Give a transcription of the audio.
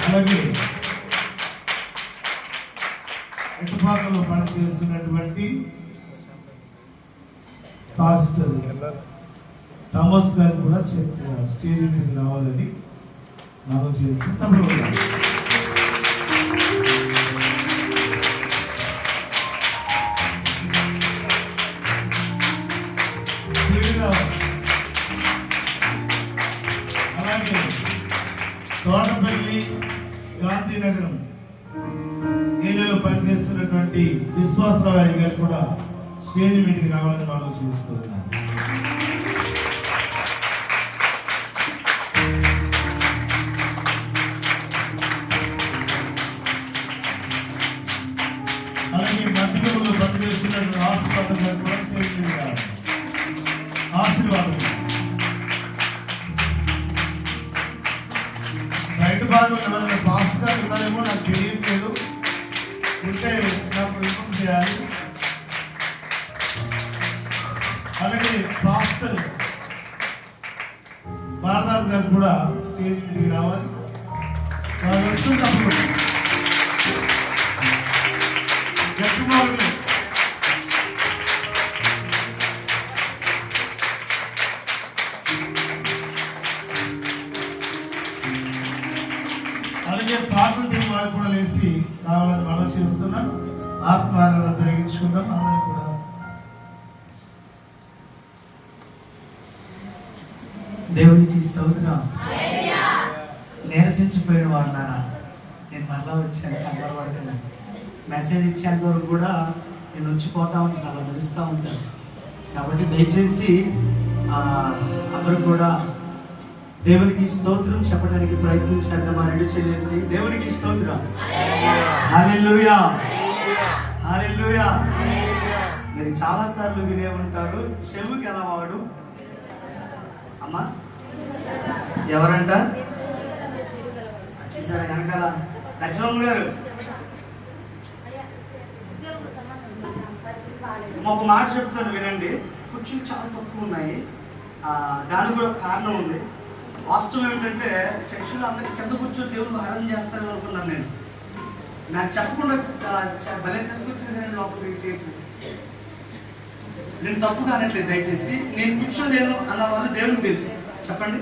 అలాగే ఎటుపాకలో పనిచేస్తున్నటువంటి pastor Thomas గారు కూడా స్టేజ్ మీద రావాలని మనం చేస్తున్నాం. అలాగే తోటపల్లి గాంధీనగరం ఏరియాలో పనిచేస్తున్నటువంటి విశ్వాసరావు గారు కూడా స్టేజ్ మీదకి రావాలని మనం చేస్తున్నాం. అలాగే మధ్యలో పనిచేస్తున్నటువంటి ఆశీర్వాదం గారు కూడా స్టేజ్ మీద రావాలి. ఆశీర్వాదం రైతు భాగం ఎవరైనా పాస్ గారు ఉన్నారేమో నాకు తెలియట్లేదు, ఉంటే నాకు ఇన్ఫార్మ్ చేయాలి. అలాగే పాస్టర్ బాలరాజ్ గారు కూడా స్టేజ్ మీదకి రావాలి. వాళ్ళు వస్తున్నప్పుడు గట్టిమోగులు అలాగే పాటలు టీం వారు కూడా లేచి రావాలని మనం చేస్తున్నాం. ఆత్మారాధన జరిగించుకుందాం. అందరూ కూడా దేవునికి స్తోత్రం. నీరసించిపోయిన వాళ్ళారా, నేను మళ్ళా వచ్చాను. కంగారు పడతాను. మెసేజ్ ఇచ్చేంత వరకు కూడా నేను వచ్చిపోతా ఉంటాను, అలా తెలుస్తూ ఉంటాను. కాబట్టి దయచేసి అందరూ కూడా దేవునికి స్తోత్రం చెప్పడానికి ప్రయత్నించండి. మా రెండు చెల్లి దేవునికి స్తోత్రం. హల్లెలూయా, హల్లెలూయా. మీరు చాలాసార్లు వినే ఉంటారు, చెవు గలవాడు అమ్మా ఎవరంట చూసారా వెనకాల లక్ష్మమ్మ గారు. ఒక మాట చెప్తాను వినండి. కుర్చీలు చాలా తక్కువ ఉన్నాయి, దానికి కూడా కారణం ఉంది. వాస్తవం ఏంటంటే చర్చిలో అందరికీ కింద కూర్చొని దేవుడు ఆరాధన చేస్తారని అనుకున్నాను. నేను నాకు చెప్పకుండా భలే తీసుకొచ్చేసాను లోపలికి చేసి. నేను తప్పు కానట్లేదు, దయచేసి నేను కూర్చోలేను అన్న వాళ్ళు దేవునికి తెలుసు. చెప్పండి,